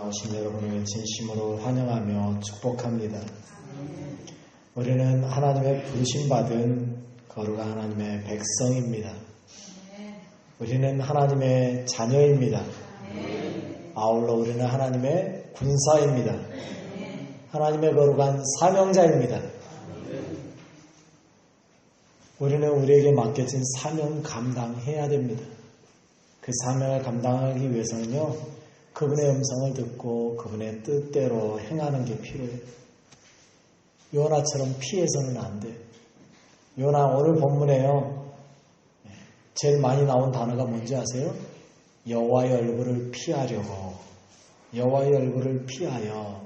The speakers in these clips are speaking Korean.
나오신 여러분을 진심으로 환영하며 축복합니다. 우리는 하나님의 부르심받은 거룩한 하나님의 백성입니다. 우리는 하나님의 자녀입니다. 아울러 우리는 하나님의 군사입니다. 하나님의 거룩한 사명자입니다. 우리는 우리에게 맡겨진 사명 감당해야 됩니다. 그 사명을 감당하기 위해서는요, 그분의 음성을 듣고 그분의 뜻대로 행하는 게 필요해요. 요나처럼 피해서는 안 돼요. 요나 오늘 본문에요, 제일 많이 나온 단어가 뭔지 아세요? 여호와의 얼굴을 피하려고. 여호와의 얼굴을 피하여.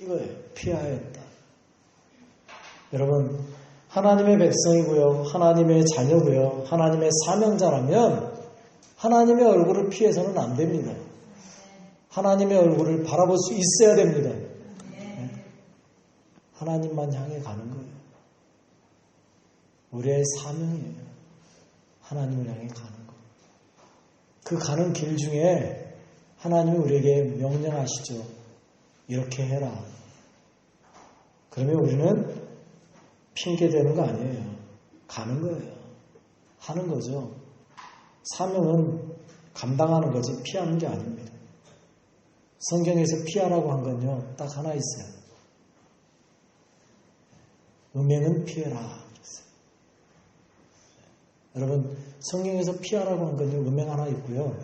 이거예요. 피하였다. 여러분, 하나님의 백성이고요, 하나님의 자녀고요, 하나님의 사명자라면 하나님의 얼굴을 피해서는 안 됩니다. 하나님의 얼굴을 바라볼 수 있어야 됩니다. 하나님만 향해 가는 거예요. 우리의 사명이에요. 하나님을 향해 가는 거. 그 가는 길 중에 하나님이 우리에게 명령하시죠. 이렇게 해라. 그러면 우리는 핑계대는 거 아니에요. 가는 거예요. 하는 거죠. 사명은 감당하는 거지 피하는 게 아닙니다. 성경에서 피하라고 한 건요, 딱 하나 있어요. 음행은 피해라. 그랬어요. 여러분, 성경에서 피하라고 한 건요, 음행 하나 있고요.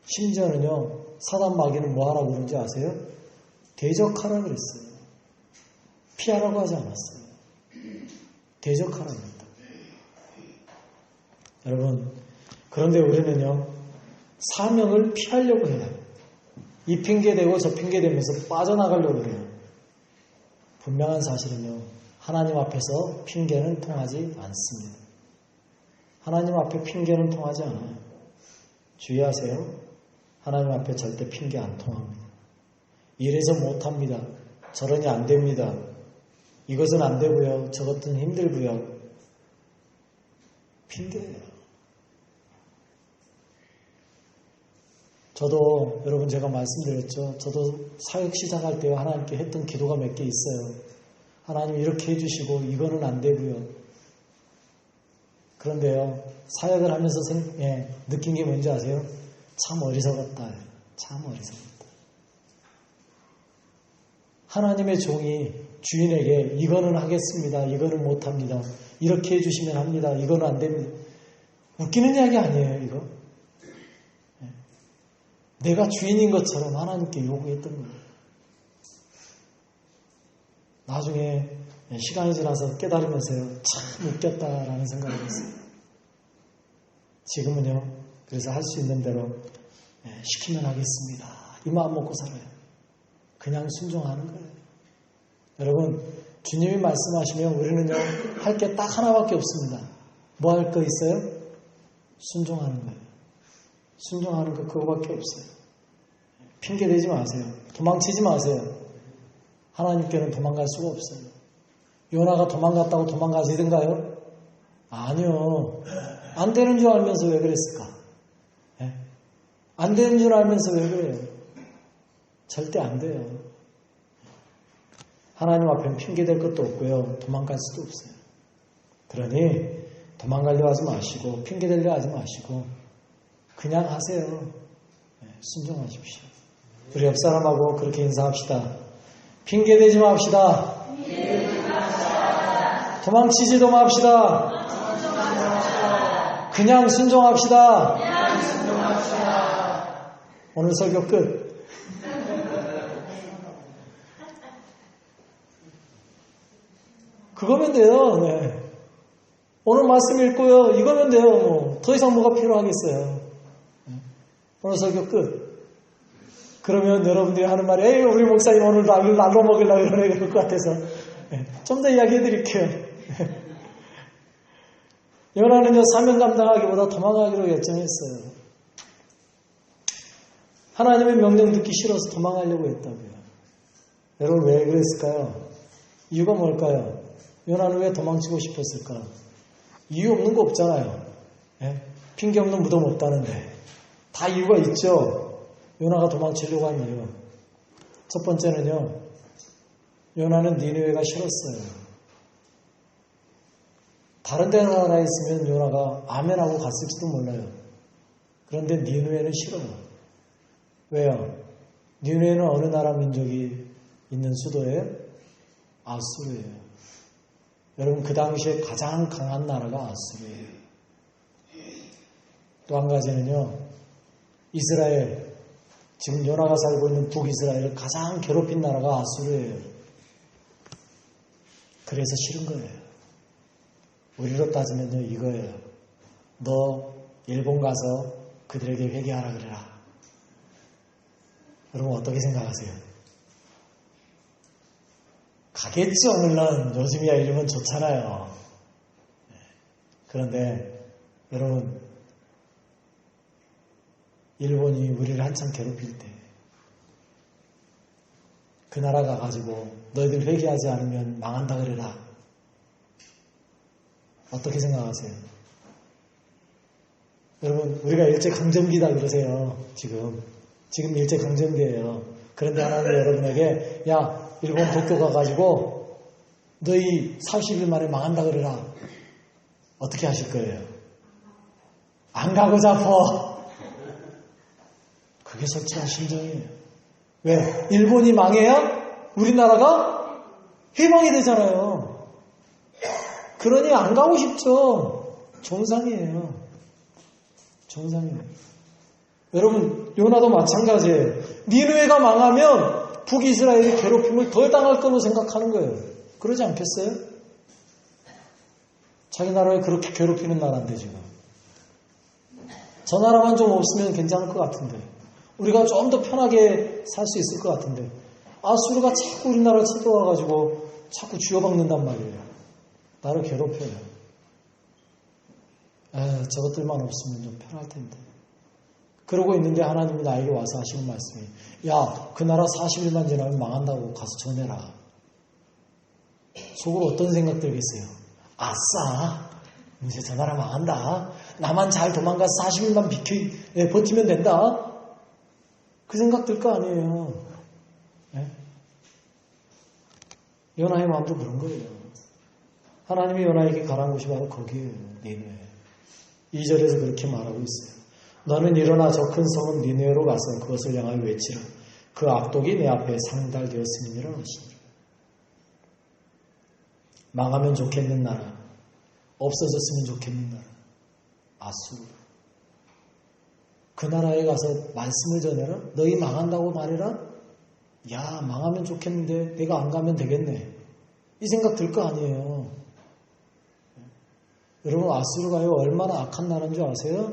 심지어는요, 사단 마귀는 뭐 하라고 그러는지 아세요? 대적하라 그랬어요. 피하라고 하지 않았어요. 대적하라고 했다. 여러분, 그런데 우리는요, 사명을 피하려고 해요. 이 핑계대고 저 핑계대면서 빠져나가려고 해요. 분명한 사실은요, 하나님 앞에서 핑계는 통하지 않습니다. 하나님 앞에 핑계는 통하지 않아요. 주의하세요. 하나님 앞에 절대 핑계 안 통합니다. 이래서 못합니다. 저러니 안 됩니다. 이것은 안 되고요. 저것은 힘들고요. 핑계예요. 저도 여러분 제가 말씀드렸죠. 저도 사역 시작할 때 하나님께 했던 기도가 몇 개 있어요. 하나님 이렇게 해주시고 이거는 안 되고요. 그런데요, 사역을 하면서 느낀 게 뭔지 아세요? 참 어리석었다. 참 어리석었다. 하나님의 종이 주인에게 이거는 하겠습니다. 이거는 못합니다. 이렇게 해주시면 합니다. 이거는 안 됩니다. 웃기는 이야기 아니에요, 이거. 내가 주인인 것처럼 하나님께 요구했던 거예요. 나중에 시간이 지나서 깨달으면서요, 참 웃겼다라는 생각을 했어요. 지금은요, 그래서 할 수 있는 대로 시키면 하겠습니다. 이 마음 먹고 살아요. 그냥 순종하는 거예요. 여러분, 주님이 말씀하시면 우리는요, 할 게 딱 하나밖에 없습니다. 뭐 할 거 있어요? 순종하는 거예요. 순종하는 거 그거밖에 없어요. 핑계대지 마세요. 도망치지 마세요. 하나님께는 도망갈 수가 없어요. 요나가 도망갔다고 도망가시든가요? 아니요. 안 되는 줄 알면서 왜 그랬을까? 안 되는 줄 알면서 왜 그래요? 절대 안 돼요. 하나님 앞에는 핑계댈 것도 없고요. 도망갈 수도 없어요. 그러니 도망가려 하지 마시고 핑계대려 하지 마시고 그냥 하세요. 순종하십시오. 우리 옆 사람하고 그렇게 인사합시다. 핑계대지 맙시다. 도망치지도 맙시다. 그냥 순종합시다. 오늘 설교 끝. 그거면 돼요. 네. 오늘 말씀 읽고요. 이거면 돼요. 더 이상 뭐가 필요하겠어요. 오늘 설교 끝. 그러면 여러분들이 하는 말이, 에이, 우리 목사님 오늘 날로 먹으려고 그럴 것 같아서 좀 더 이야기해 드릴게요. 요나는요, 사명 감당하기보다 도망가기로 결정했어요. 하나님의 명령 듣기 싫어서 도망가려고 했다고요. 여러분 왜 그랬을까요? 이유가 뭘까요? 요나는 왜 도망치고 싶었을까? 이유 없는 거 없잖아요. 핑계 없는 무덤 없다는데 다 이유가 있죠. 요나가 도망치려고 한 이유. 첫 번째는요, 요나는 니느웨가 싫었어요. 다른 데 나라 있으면 요나가 아멘하고 갔을지도 몰라요. 그런데 니느웨는 싫어요. 왜요? 니느웨는 어느 나라 민족이 있는 수도예요? 아수르예요. 여러분, 그 당시에 가장 강한 나라가 아수르예요. 또 한 가지는요, 이스라엘, 지금 요나가 살고 있는 북이스라엘을 가장 괴롭힌 나라가 아수르예요. 그래서 싫은 거예요. 우리로 따지면요, 이거예요. 너 일본 가서 그들에게 회개하라 그래라. 여러분 어떻게 생각하세요? 가겠죠, 물론. 요즘이야 일본 좋잖아요. 그런데 여러분, 일본이 우리를 한참 괴롭힐 때 그 나라 가가지고 너희들 회개하지 않으면 망한다 그래라. 어떻게 생각하세요? 여러분, 우리가 일제강점기다 그러세요. 지금 일제강점기예요. 그런데 하나님 여러분에게, 야, 일본 도쿄 가가지고 너희 40일 만에 망한다 그래라. 어떻게 하실 거예요? 안 가고 잡어. 그게 솔직한 심정이에요. 왜? 일본이 망해야 우리나라가 해방이 되잖아요. 그러니 안 가고 싶죠. 정상이에요. 정상이에요. 여러분, 요나도 마찬가지예요. 니느웨가 망하면 북이스라엘이 괴롭힘을 덜 당할 거로 생각하는 거예요. 그러지 않겠어요? 자기 나라를 그렇게 괴롭히는 나라인데 지금. 저 나라만 좀 없으면 괜찮을 것 같은데. 우리가 좀 더 편하게 살 수 있을 것 같은데. 아수르가 자꾸 우리나라를 쳐들어와가지고 자꾸 쥐어박는단 말이에요. 나를 괴롭혀요. 저것들만 없으면 좀 편할 텐데. 그러고 있는데 하나님이 나에게 와서 하시는 말씀이, 야, 그 나라 40일만 지나면 망한다고 가서 전해라. 속으로 어떤 생각 들겠어요? 아싸, 이제 저 나라 망한다. 나만 잘 도망가서 40일만 버티면 된다. 그 생각 들 거 아니에요. 네? 요나의 마음도 그런 거예요. 하나님이 요나에게 가라는 곳이 바로 거기에요. 니느웨. 2절에서 그렇게 말하고 있어요. 너는 일어나 저 큰 성은 니느웨로 가서 그것을 향하여 외치라. 그 악독이 내 앞에 상달되었음이니라 하시니라. 망하면 좋겠는 나라, 없어졌으면 좋겠는 나라, 아수르. 그 나라에 가서 말씀을 전해라? 너희 망한다고 말해라? 야, 망하면 좋겠는데 내가 안 가면 되겠네. 이 생각 들 거 아니에요. 여러분, 아수르가요, 얼마나 악한 나라인 줄 아세요?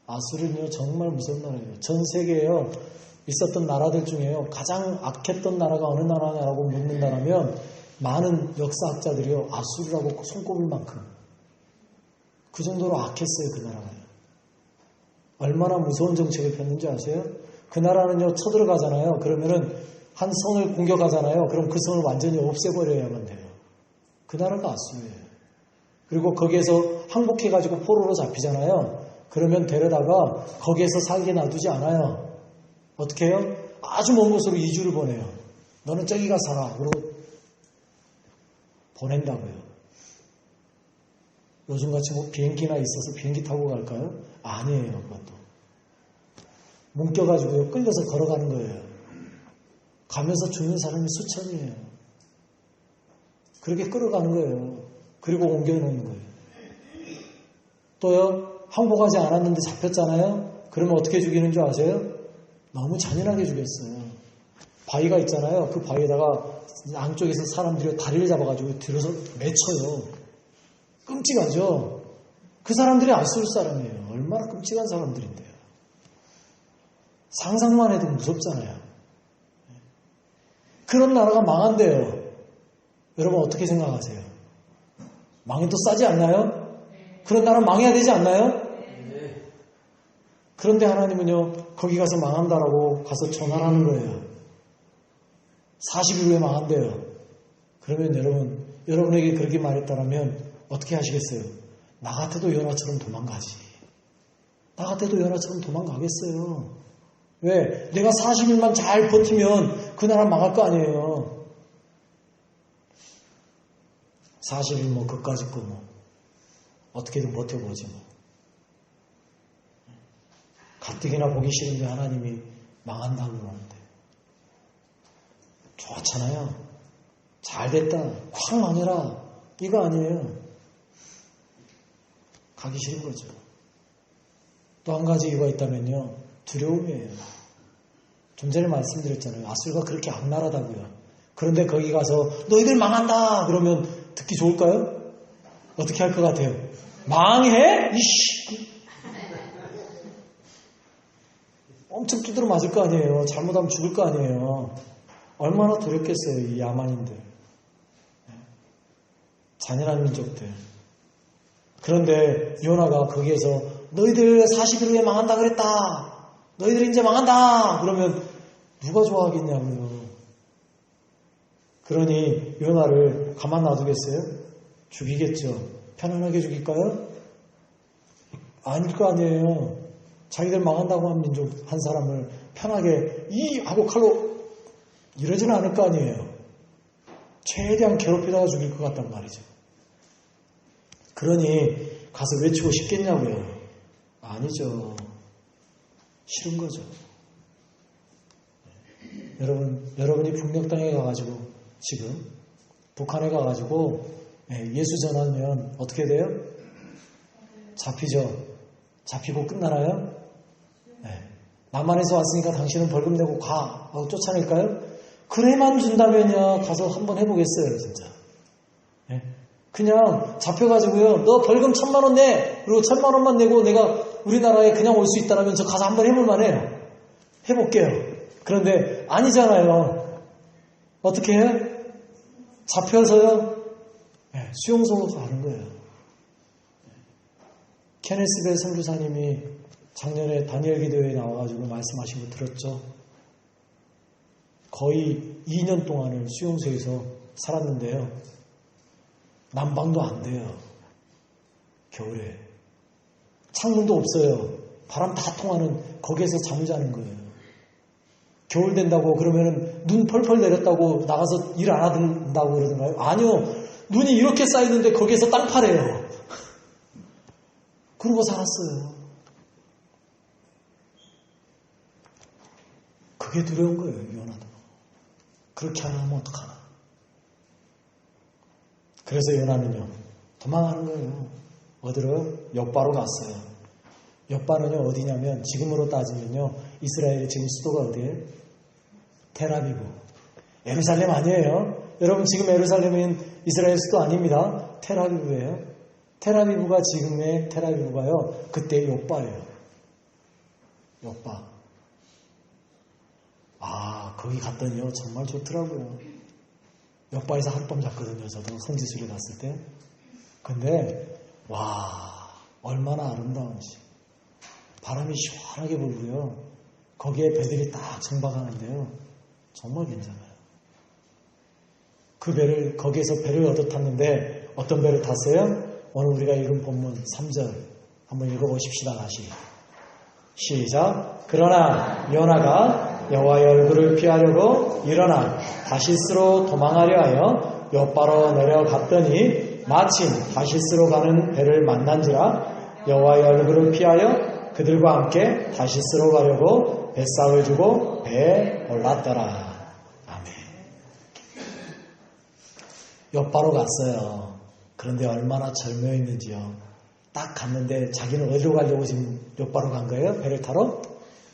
아수르는요, 정말 무서운 나라예요. 전 세계에요, 있었던 나라들 중에요, 가장 악했던 나라가 어느 나라냐라고 묻는다면 많은 역사학자들이요, 아수르라고 손꼽을 만큼 그 정도로 악했어요, 그 나라가요. 얼마나 무서운 정책을 폈는지 아세요? 그 나라는요, 쳐들어가잖아요. 그러면은 한 성을 공격하잖아요. 그럼 그 성을 완전히 없애버려야만 돼요. 그 나라가 아수르예요. 그리고 거기에서 항복해가지고 포로로 잡히잖아요. 그러면 데려다가 거기에서 살게 놔두지 않아요. 어떻게 해요? 아주 먼 곳으로 이주를 보내요. 너는 저기 가 살아. 그러고 보낸다고요. 요즘같이 뭐 비행기나 있어서 비행기 타고 갈까요? 아니에요. 그것도. 뭉껴가지고요, 끌려서 걸어가는 거예요. 가면서 죽는 사람이 수천이에요. 그렇게 끌어가는 거예요. 그리고 옮겨놓는 거예요. 또요, 항복하지 않았는데 잡혔잖아요? 그러면 어떻게 죽이는 줄 아세요? 너무 잔인하게 죽였어요. 바위가 있잖아요. 그 바위에다가 안쪽에서 사람들이 다리를 잡아가지고 들어서 맺혀요. 끔찍하죠? 그 사람들이 아수르 사람이에요. 얼마나 끔찍한 사람들인데요. 상상만 해도 무섭잖아요. 그런 나라가 망한대요. 여러분 어떻게 생각하세요? 망해도 싸지 않나요? 그런 나라 망해야 되지 않나요? 그런데 하나님은요, 거기 가서 망한다라고 가서 전하라는 거예요. 40일 후에 망한대요. 그러면 여러분에게 그렇게 말했다라면 어떻게 하시겠어요? 나 같아도 요나처럼 도망가지. 나 같아도 요나처럼 도망가겠어요. 왜? 내가 40일만 잘 버티면 그 나라 망할 거 아니에요. 40일 뭐 그까짓 거 뭐 어떻게든 버텨보지 뭐. 가뜩이나 보기 싫은데 하나님이 망한다고 그러는데 좋잖아요. 잘됐다. 확 망해라. 이거 아니에요. 가기 싫은 거죠. 또 한 가지 이유가 있다면요. 두려움이에요. 좀 전에 말씀드렸잖아요. 아수르가 그렇게 악랄하다고요. 그런데 거기 가서 너희들 망한다 그러면 듣기 좋을까요? 어떻게 할 것 같아요? 망해? 이씨! 엄청 두드러 맞을 거 아니에요. 잘못하면 죽을 거 아니에요. 얼마나 두렵겠어요, 이 야만인들. 잔인한 민족들. 그런데 요나가 거기에서 너희들 40일 후에 망한다 그랬다. 너희들 이제 망한다. 그러면 누가 좋아하겠냐고요. 그러니 요나를 가만 놔두겠어요? 죽이겠죠. 편안하게 죽일까요? 아닐 거 아니에요. 자기들 망한다고 한 민족 한 사람을 편하게 이 하고 칼로 이러지는 않을 거 아니에요. 최대한 괴롭히다가 죽일 것 같단 말이죠. 그러니 가서 외치고 싶겠냐고요. 아니죠. 싫은 거죠. 여러분이 북녘 땅에 가가지고 지금 북한에 가가지고 예수 전하면 어떻게 돼요? 잡히죠. 잡히고 끝나나요? 남한에서 왔으니까 당신은 벌금 내고 가 하고 쫓아낼까요? 그래만 준다면야 가서 한번 해보겠어요, 진짜. 그냥 잡혀가지고요, 너 벌금 1,000,000원 내! 그리고 1,000,000원만 내고 내가 우리나라에 그냥 올 수 있다면 저 가서 한번 해볼만 해요. 해볼게요. 그런데 아니잖아요. 어떻게 해요? 잡혀서요? 수용소로 가는 거예요. 케네스 배 선교사님이 작년에 다니엘 기도회에 나와가지고 말씀하신 거 들었죠? 거의 2년 동안을 수용소에서 살았는데요. 난방도 안 돼요. 겨울에. 창문도 없어요. 바람 다 통하는 거기에서 잠을 자는 거예요. 겨울 된다고 그러면은 눈 펄펄 내렸다고 나가서 일 안 한다고 그러던가요? 아니요. 눈이 이렇게 쌓이는데 거기에서 땅 파래요. 그러고 살았어요. 그게 두려운 거예요, 요나도. 그렇게 안 하면 어떡하나. 그래서 요나는요, 도망하는 거예요. 어디로요? 엿바로 갔어요. 엿바는요, 어디냐면, 지금으로 따지면요, 이스라엘의 지금 수도가 어디예요? 텔아비브. 예루살렘 아니에요. 여러분, 지금 예루살렘은 이스라엘 수도 아닙니다. 텔아비브예요. 텔아비브가 지금의 텔아비브가요, 그때 엿바예요. 엿바. 아, 거기 갔더니요, 정말 좋더라고요. 엿바에서 하룻밤 잤거든요, 저도 성지순례 갔을 때. 근데, 와, 얼마나 아름다운지. 바람이 시원하게 불고요. 거기에 배들이 딱 정박하는데요. 정말 괜찮아요. 그 배를, 거기에서 배를 얻어 탔는데, 어떤 배를 탔어요? 오늘 우리가 읽은 본문 3절. 한번 읽어보십시다, 다시. 시작. 그러나 요나가 여호와의 얼굴을 피하려고 일어나 다시스로 도망하려 하여 엿바로 내려갔더니 마침 다시스로 가는 배를 만난지라 여호와의 얼굴을 피하여 그들과 함께 다시스로 가려고 뱃삭을 주고 배에 올랐더라. 아멘. 엿바로 갔어요. 그런데 얼마나 절묘했는지요. 딱 갔는데 자기는 어디로 가려고 지금 엿바로 간 거예요? 배를 타러?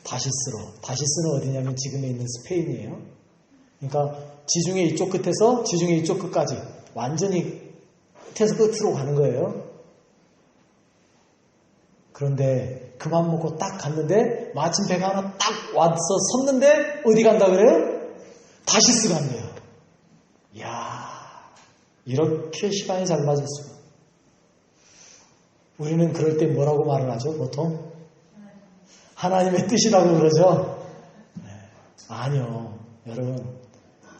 다시스로. 다시스는 어디냐면 지금에 있는 스페인이에요. 그러니까 지중해 이쪽 끝에서 지중해 이쪽 끝까지 완전히 끝에서 끝으로 가는 거예요. 그런데 그만 먹고 딱 갔는데 마침 배가 하나 딱 와서 섰는데 어디 간다 그래요? 다시스 간대요. 이야, 이렇게 시간이 잘 맞을 수가. 우리는 그럴 때 뭐라고 말을 하죠, 보통? 하나님의 뜻이라고 그러죠? 네. 아니요. 여러분,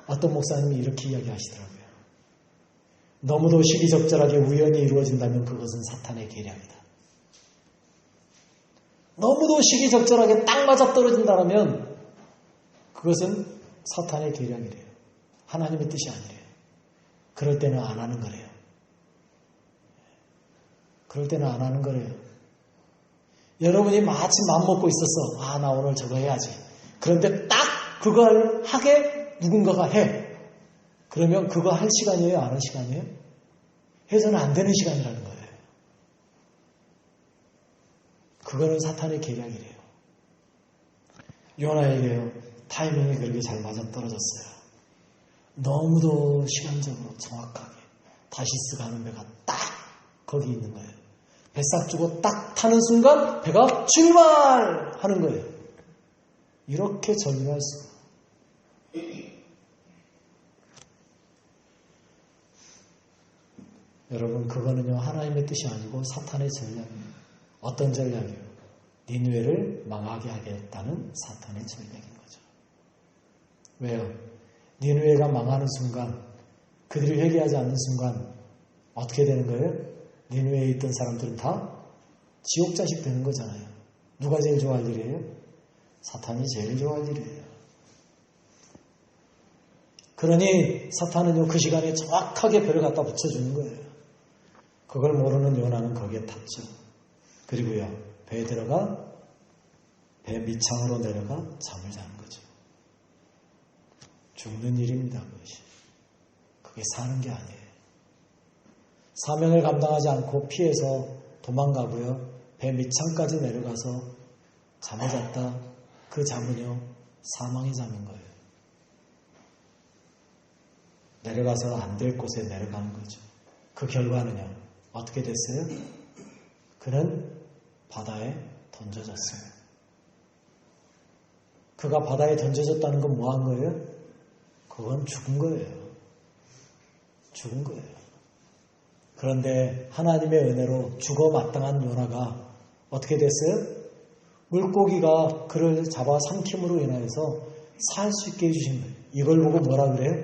어떤 목사님이 이렇게 이야기하시더라고요. 너무도 시기적절하게 우연히 이루어진다면 그것은 사탄의 계략이다. 너무도 시기적절하게 딱 맞아 떨어진다면 그것은 사탄의 계략이래요. 하나님의 뜻이 아니래요. 그럴 때는 안 하는 거래요. 그럴 때는 안 하는 거래요. 여러분이 마침 맘먹고 있었어. 나 오늘 저거 해야지. 그런데 딱 그걸 하게 누군가가 해. 그러면 그거 할 시간이에요? 안 할 시간이에요? 해서는 안 되는 시간이라는 거예요. 그거는 사탄의 계략이래요. 요나에게요. 타이밍이 그렇게 잘 맞아떨어졌어요. 너무도 시간적으로 정확하게 다시스가 하는 배가 딱 거기 있는 거예요. 뱃삭 주고 딱 타는 순간 배가 출발하는 거예요. 이렇게 절묘할 수가. 여러분 그거는요 하나님의 뜻이 아니고 사탄의 전략이에요. 어떤 전략이에요? 니느웨를 망하게 하겠다는 사탄의 전략인 거죠. 왜요? 니느웨가 망하는 순간 그들이 회개하지 않는 순간 어떻게 되는 거예요? 니느웨에 있던 사람들은 다 지옥 자식 되는 거잖아요. 누가 제일 좋아할 일이에요? 사탄이 제일 좋아할 일이에요. 그러니 사탄은요 그 시간에 정확하게 배를 갖다 붙여주는 거예요. 그걸 모르는 요나는 거기에 탔죠. 그리고요 배에 들어가 배 밑창으로 내려가 잠을 자는 거죠. 죽는 일입니다. 그것이. 그게 사는 게 아니에요. 사명을 감당하지 않고 피해서 도망가고요. 배 밑창까지 내려가서 잠을 잤다. 그 잠은요. 사망의 잠인 거예요. 내려가서 안 될 곳에 내려가는 거죠. 그 결과는요. 어떻게 됐어요? 그는 바다에 던져졌어요. 그가 바다에 던져졌다는 건 뭐 한 거예요? 그건 죽은 거예요. 죽은 거예요. 그런데 하나님의 은혜로 죽어 마땅한 요나가 어떻게 됐어요? 물고기가 그를 잡아 삼킴으로 인하여서 살 수 있게 해주신 거예요. 이걸 보고 뭐라 그래요?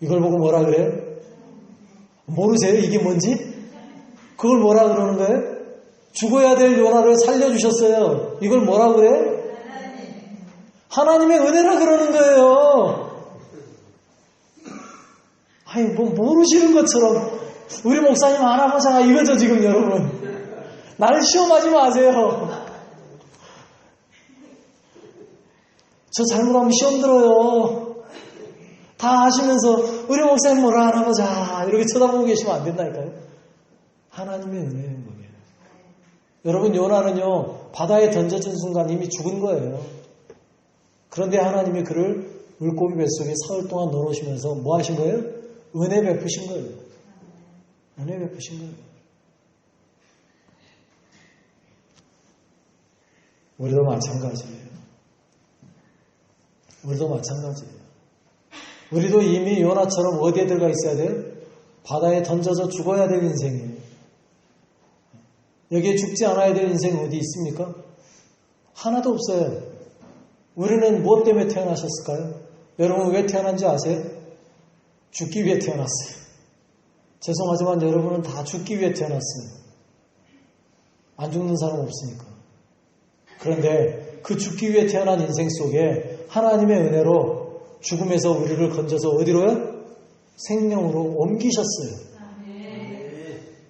이걸 보고 뭐라 그래요? 모르세요? 이게 뭔지? 그걸 뭐라 그러는 거예요? 죽어야 될 요나를 살려주셨어요. 이걸 뭐라 그래요? 하나님의 은혜라 그러는 거예요. 아니, 뭐, 모르시는 것처럼, 우리 목사님 하나보자 이거죠, 지금 여러분. 나를 시험하지 마세요. 저 잘못하면 시험 들어요. 다 아시면서, 우리 목사님 뭐라 하나보자 이렇게 쳐다보고 계시면 안 된다니까요. 하나님의 은혜예요, 그게. 여러분, 요나는요, 바다에 던져진 순간 이미 죽은 거예요. 그런데 하나님이 그를 물고기 뱃속에 사흘 동안 넣어놓으시면서 뭐 하신 거예요? 은혜 베푸신 거예요. 은혜 베푸신 거예요. 우리도 마찬가지예요. 우리도 마찬가지예요. 우리도 이미 요나처럼 어디에 들어가 있어야 돼요? 바다에 던져서 죽어야 될 인생이에요. 여기에 죽지 않아야 될 인생이 어디 있습니까? 하나도 없어요. 우리는 무엇 때문에 태어나셨을까요? 여러분 왜 태어난지 아세요? 죽기 위해 태어났어요. 죄송하지만 여러분은 다 죽기 위해 태어났어요. 안 죽는 사람 없으니까. 그런데 그 죽기 위해 태어난 인생 속에 하나님의 은혜로 죽음에서 우리를 건져서 어디로요? 생명으로 옮기셨어요.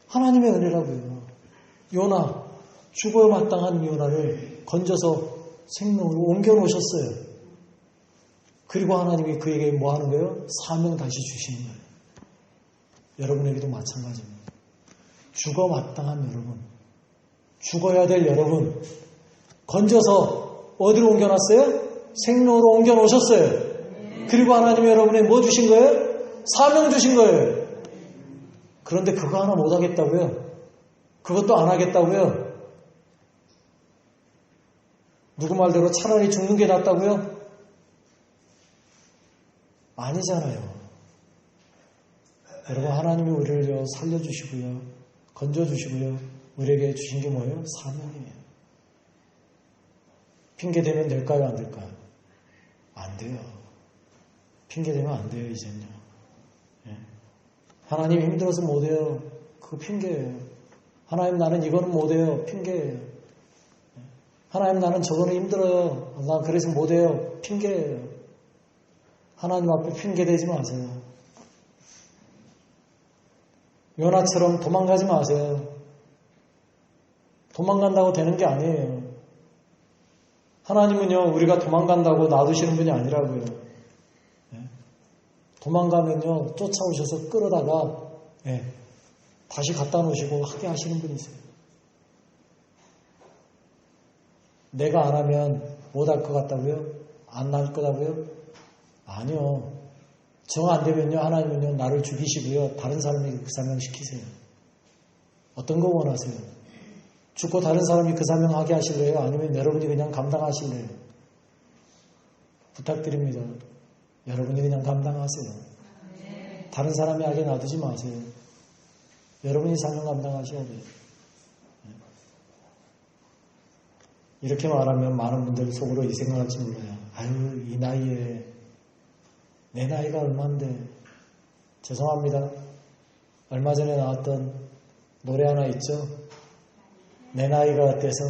하나님의 은혜라고요. 요나, 죽어야 마땅한 요나를 건져서 생명으로 옮겨놓으셨어요. 그리고 하나님이 그에게 뭐 하는 거예요? 사명 다시 주시는 거예요. 여러분에게도 마찬가지입니다. 죽어 마땅한 여러분, 죽어야 될 여러분, 건져서 어디로 옮겨놨어요? 생명으로 옮겨놓으셨어요. 그리고 하나님이 여러분에 뭐 주신 거예요? 사명 주신 거예요. 그런데 그거 하나 못 하겠다고요? 그것도 안 하겠다고요? 누구 말대로 차라리 죽는 게 낫다고요? 아니잖아요. 여러분 하나님이 우리를 살려주시고요. 건져주시고요. 우리에게 주신 게 뭐예요? 사명이에요. 핑계대면 될까요? 안 될까요? 안 돼요. 핑계대면 안 돼요. 이젠요. 예. 하나님 힘들어서 못해요. 그거 핑계예요. 하나님 나는 이거는 못해요. 핑계예요. 하나님 나는 저거는 힘들어요. 난 그래서 못해요. 핑계예요. 하나님 앞에 핑계대지 마세요. 요나처럼 도망가지 마세요. 도망간다고 되는 게 아니에요. 하나님은요, 우리가 도망간다고 놔두시는 분이 아니라고요. 도망가면요, 쫓아오셔서 끌어다가 다시 갖다 놓으시고 하게 하시는 분이세요. 내가 안 하면 못 할 것 같다고요? 안 날 거다고요? 아니요. 정 안 되면요, 하나님은요, 나를 죽이시고요, 다른 사람에게 그 사명 시키세요. 어떤 거 원하세요? 죽고 다른 사람이 그 사명 하게 하실래요? 아니면 여러분이 그냥 감당하실래요? 부탁드립니다. 여러분이 그냥 감당하세요. 다른 사람이 하게 놔두지 마세요. 여러분이 사명 감당하셔야 돼요. 이렇게 말하면 많은 분들 속으로 이 생각할지 몰라요. 아유, 이 나이에 내 나이가 얼만데. 죄송합니다. 얼마 전에 나왔던 노래 하나 있죠. 내 나이가 어때서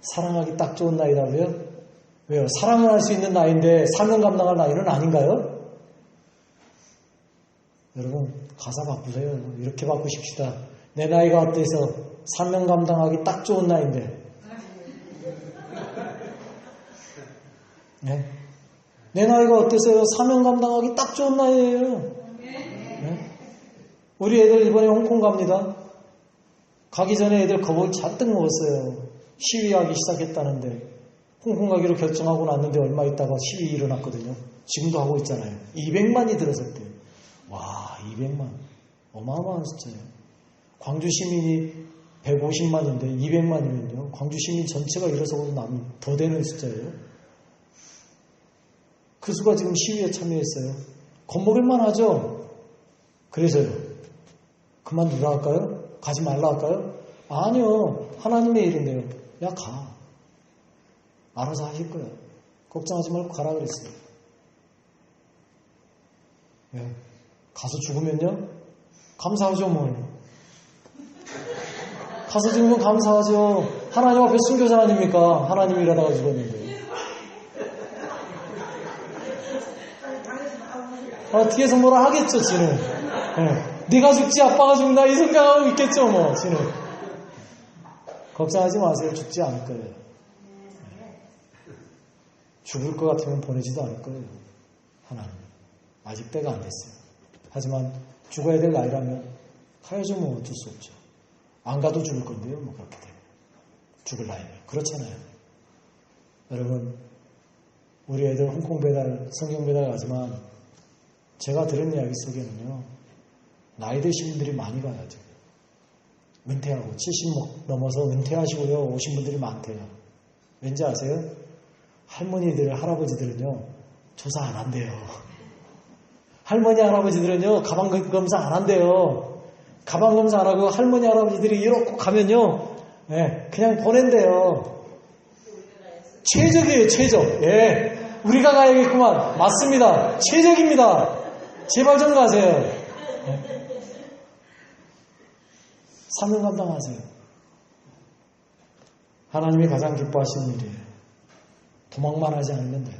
사랑하기 딱 좋은 나이라고요? 왜요? 사랑을 할 수 있는 나이인데 사명 감당할 나이는 아닌가요? 여러분 가사 바꾸세요. 이렇게 바꾸십시다. 내 나이가 어때서 사명 감당하기 딱 좋은 나이인데. 네? 내 나이가 어때서요? 사명 감당하기 딱 좋은 나이예요. 네? 우리 애들 이번에 홍콩 갑니다. 가기 전에 애들 겁을 잔뜩 먹었어요. 시위하기 시작했다는데 홍콩 가기로 결정하고 났는데 얼마 있다가 시위 일어났거든요. 지금도 하고 있잖아요. 200만이 들어섰대요. 와, 200만. 어마어마한 숫자예요. 광주 시민이 150만인데 200만이면요. 광주 시민 전체가 일어서고 나면 더 되는 숫자예요. 그 수가 지금 시위에 참여했어요. 겁먹을만 하죠? 그래서요. 그만두라 할까요? 가지 말라 할까요? 아니요. 하나님의 일인데요. 야, 가. 알아서 하실 거예요. 걱정하지 말고 가라 그랬어요. 네. 가서 죽으면요? 감사하죠, 뭘. 가서 죽으면 감사하죠. 하나님 앞에 순교자 아닙니까? 하나님 일하다가 죽었는데. 뒤에서 뭐라 하겠죠, 지는. 네. 네가 죽지 아빠가 죽나 이 생각하고 있겠죠, 뭐, 지는. 걱정하지 마세요. 죽지 않을 거예요. 죽을 것 같으면 보내지도 않을 거예요. 하나님. 아직 때가 안 됐어요. 하지만 죽어야 될 나이라면 가야죠, 뭐 어쩔 수 없죠. 안 가도 죽을 건데요, 뭐 그렇게 되면. 죽을 나이면. 그렇잖아요. 여러분, 우리 애들 홍콩 배달, 성경 배달 가지만 제가 들은 이야기 속에는요, 나이 드신 분들이 많이 가야죠. 은퇴하고 70 넘어서 은퇴하시고요 오신 분들이 많대요. 왠지 아세요? 할머니들, 할아버지들은요 조사 안 한대요. 할머니, 할아버지들은요 가방 검사 안 한대요. 가방 검사 안 하고 할머니, 할아버지들이 이렇게 가면요 그냥 보낸대요. 최적이에요, 최적. 예, 우리가 가야겠구만. 맞습니다. 최적입니다. 제발 좀 가세요. 사명 감당하세요. 하나님이 가장 기뻐하시는 일이에요. 도망만 하지 않으면 돼요.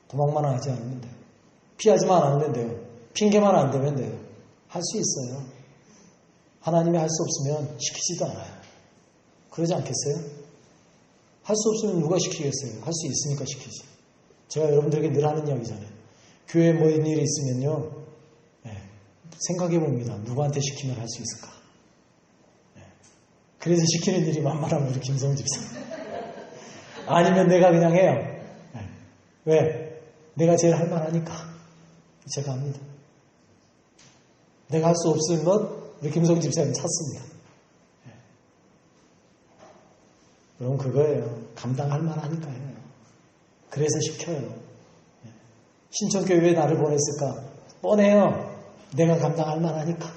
도망만 하지 않으면 돼요. 피하지만 않으면 돼요. 핑계만 안 대면 돼요. 할 수 있어요. 하나님이 할 수 없으면 시키지도 않아요. 그러지 않겠어요? 할 수 없으면 누가 시키겠어요? 할 수 있으니까 시키지. 제가 여러분들에게 늘 하는 이야기잖아요. 교회에 뭐 일이 있으면요 생각해 봅니다. 누구한테 시키면 할 수 있을까? 그래서 시키는 일이 만만하면 우리 김성우 집사. 아니면 내가 그냥 해요. 왜? 내가 제일 할 만하니까. 제가 합니다. 내가 할 수 없을 것 우리 김성우 집사님 찾습니다. 그럼 그거예요. 감당할 만하니까 해요. 그래서 시켜요. 신천교회 왜 나를 보냈을까? 뻔해요. 내가 감당할 만하니까.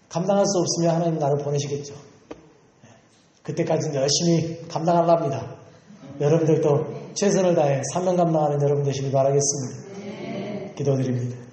감당할 수 없으면 하나님 나를 보내시겠죠. 그때까지는 열심히 감당하랍니다. 여러분들도 최선을 다해 사명 감당하는 여러분 되시길 바라겠습니다. 기도드립니다.